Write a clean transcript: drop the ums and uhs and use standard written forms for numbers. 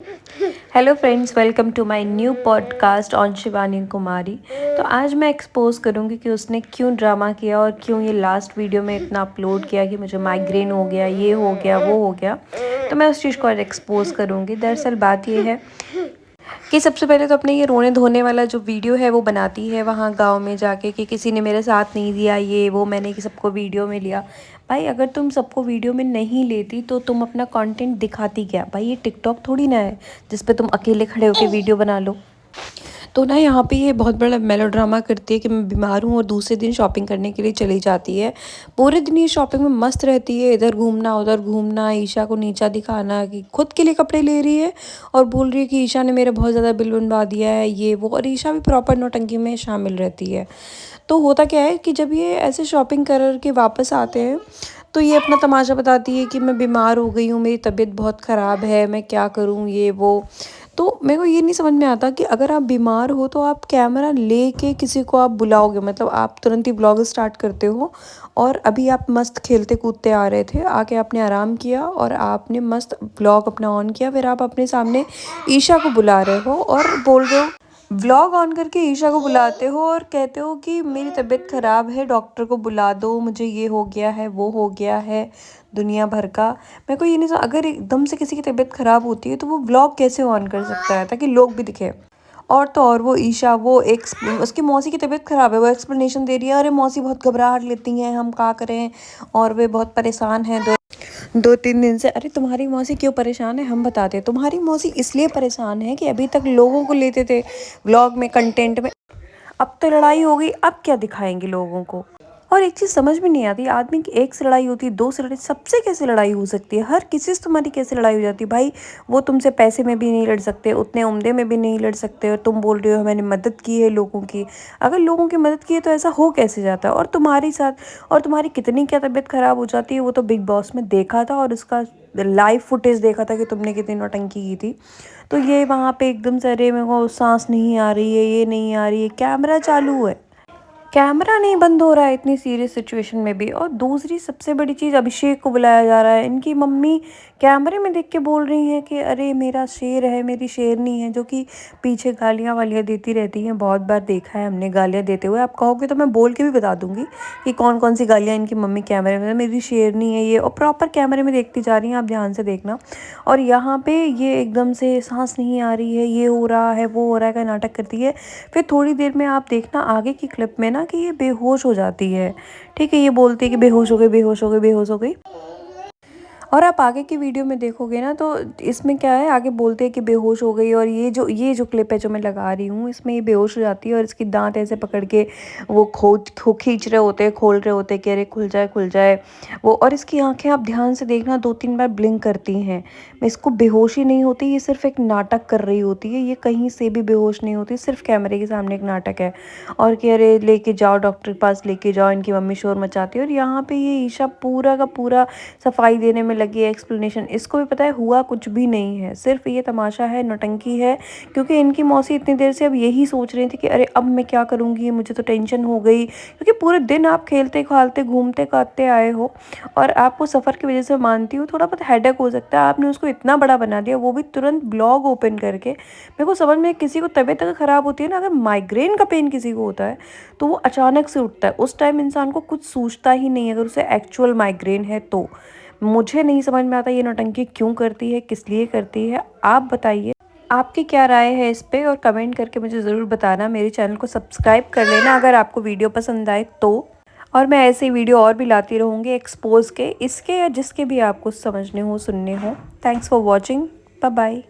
Hello friends, welcome to my new podcast on Shivani Kumari. तो आज मैं एक्सपोज करूँगी कि उसने क्यों ड्रामा किया और क्यों ये लास्ट वीडियो में इतना अपलोड किया कि मुझे माइग्रेन हो गया, ये हो गया, वो हो गया। तो मैं उस चीज़ को आज एक्सपोज करूँगी। दरअसल बात ये है कि सबसे पहले तो अपने ये रोने धोने वाला जो वीडियो है वो बनाती है वहाँ गांव में जाके कि किसी ने मेरे साथ नहीं दिया, ये वो, मैंने कि सबको वीडियो में लिया। भाई अगर तुम सबको वीडियो में नहीं लेती तो तुम अपना कंटेंट दिखाती क्या? भाई ये टिकटॉक थोड़ी ना है जिस पे तुम अकेले खड़े होकर वीडियो बना लो। तो ना यहाँ पे ये बहुत बड़ा मेलोड्रामा करती है कि मैं बीमार हूँ और दूसरे दिन शॉपिंग करने के लिए चली जाती है। पूरे दिन ये शॉपिंग में मस्त रहती है, इधर घूमना उधर घूमना, ईशा को नीचा दिखाना कि खुद के लिए कपड़े ले रही है और बोल रही है कि ईशा ने मेरा बहुत ज़्यादा बिल बनवा दिया है, ये वो। और ईशा भी प्रॉपर नौटंकी में शामिल रहती है। तो होता क्या है कि जब ये ऐसे शॉपिंग कर के वापस आते हैं तो ये अपना तमाशा बताती है कि मैं बीमार हो गई हूँ, मेरी तबीयत बहुत ख़राब है, मैं क्या करूँ, ये वो। तो मेरे को ये नहीं समझ में आता कि अगर आप बीमार हो तो आप कैमरा लेके किसी को आप बुलाओगे, मतलब आप तुरंत ही ब्लॉग स्टार्ट करते हो। और अभी आप मस्त खेलते कूदते आ रहे थे, आके आपने आराम किया और आपने मस्त ब्लॉग अपना ऑन किया, फिर आप अपने सामने ईशा को बुला रहे हो और बोल रहे हो, व्लॉग ऑन करके ईशा को बुलाते हो और कहते हो कि मेरी तबीयत ख़राब है, डॉक्टर को बुला दो, मुझे ये हो गया है, वो हो गया है, दुनिया भर का। मेरे को ये नहीं अगर एकदम से किसी की तबीयत ख़राब होती है तो वो व्लॉग कैसे ऑन कर सकता है ताकि लोग भी दिखे। और तो और वो ईशा, वो एक उसकी मौसी की तबीयत ख़राब है, वो एक्सप्लेनेशन दे रही है, अरे मौसी बहुत घबराहट लेती हैं, हम क्या करें, और वे बहुत परेशान हैं 2-3 दिन से। अरे तुम्हारी मौसी क्यों परेशान है, हम बताते हैं। तुम्हारी मौसी इसलिए परेशान है कि अभी तक लोगों को लेते थे व्लॉग में, कंटेंट में। अब तो लड़ाई हो गई, अब क्या दिखाएंगे लोगों को? और एक चीज़ समझ में नहीं आती, आदमी की एक से लड़ाई होती है, दो से लड़ाई, सबसे कैसे लड़ाई हो सकती है? हर किसी से तुम्हारी कैसे लड़ाई हो जाती है? भाई वो तुमसे पैसे में भी नहीं लड़ सकते, उतने उम्दे में भी नहीं लड़ सकते, और तुम बोल रहे हो मैंने मदद की है लोगों की। अगर लोगों की मदद की है तो ऐसा हो कैसे जाता है? और तुम्हारी साथ और तुम्हारी कितनी क्या तबीयत ख़राब हो जाती है, वो तो बिग बॉस में देखा था और उसका लाइव फुटेज देखा था कि तुमने कितनी नौटंकी की थी। तो ये वहाँ पे एकदम से, अरे मेरे को सांस नहीं आ रही है, ये नहीं आ रही है, कैमरा चालू है, कैमरा नहीं बंद हो रहा है इतनी सीरियस सिचुएशन में भी। और दूसरी सबसे बड़ी चीज़, अभिषेक को बुलाया जा रहा है, इनकी मम्मी कैमरे में देख के बोल रही हैं कि अरे मेरा शेर है, मेरी शेरनी है, जो कि पीछे गालियाँ वालियाँ देती रहती हैं। बहुत बार देखा है हमने गालियाँ देते हुए, आप कहोगे तो मैं बोल के भी बता दूंगी कि कौन कौन सी गालियाँ इनकी मम्मी कैमरे में, मेरी शेरनी है ये, और प्रॉपर कैमरे में देखती जा रही हैं, आप ध्यान से देखना। और यहाँ पे ये एकदम से सांस नहीं आ रही है, ये हो रहा है, वो हो रहा है का नाटक करती है। फिर थोड़ी देर में आप देखना आगे की क्लिप में ना कि ये बेहोश हो जाती है। ठीक है, ये बोलती है कि बेहोश हो गई, बेहोश हो गई, बेहोश हो गई। और आप आगे की वीडियो में देखोगे ना तो इसमें क्या है, आगे बोलते हैं कि बेहोश हो गई। और ये जो क्लिप है जो मैं लगा रही हूँ, इसमें ये बेहोश हो जाती है और इसकी दांत ऐसे पकड़ के वो खींच रहे होते हैं, खोल रहे होते हैं कि अरे खुल जाए, खुल जाए वो। और इसकी आंखें आप ध्यान से देखना 2-3 बार ब्लिंक करती हैं। इसको बेहोशी नहीं होती, ये सिर्फ एक नाटक कर रही होती है, ये कहीं से भी बेहोश नहीं होती, सिर्फ कैमरे के सामने एक नाटक है। और कि अरे लेके जाओ डॉक्टर के पास, लेके जाओ, इनकी मम्मी शोर मचाती है। और यहाँ पे ये ईशा पूरा का पूरा सफाई देने में लगी है, एक्सप्लेनेशन। इसको भी पता है हुआ कुछ भी नहीं है, सिर्फ ये तमाशा है, नौटंकी है। क्योंकि इनकी मौसी इतनी देर से अब यही सोच रही थी कि अरे अब मैं क्या करूँगी, मुझे तो टेंशन हो गई, क्योंकि पूरे दिन आप खेलते खालते घूमते काटते आए हो। और आपको सफ़र की वजह से, मानती हूँ थोड़ा बहुत हेडेक हो सकता है, आपने उसको इतना बड़ा बना दिया, वो भी तुरंत ब्लॉग ओपन करके। मेरे को समझ में, किसी को तबीयत अगर ख़राब होती है ना, अगर माइग्रेन का पेन किसी को होता है तो वो अचानक से उठता है, उस टाइम इंसान को कुछ सूझता ही नहीं है अगर उसे एक्चुअल माइग्रेन है तो। मुझे नहीं समझ में आता ये नौटंकी क्यों करती है, किस लिए करती है, आप बताइए। आपकी क्या राय है इस पे, और कमेंट करके मुझे ज़रूर बताना। मेरे चैनल को सब्सक्राइब कर लेना अगर आपको वीडियो पसंद आए तो। और मैं ऐसे वीडियो और भी लाती रहूँगी एक्सपोज के, इसके या जिसके भी आपको समझने हो, सुनने हो। Thanks for watching, bye bye.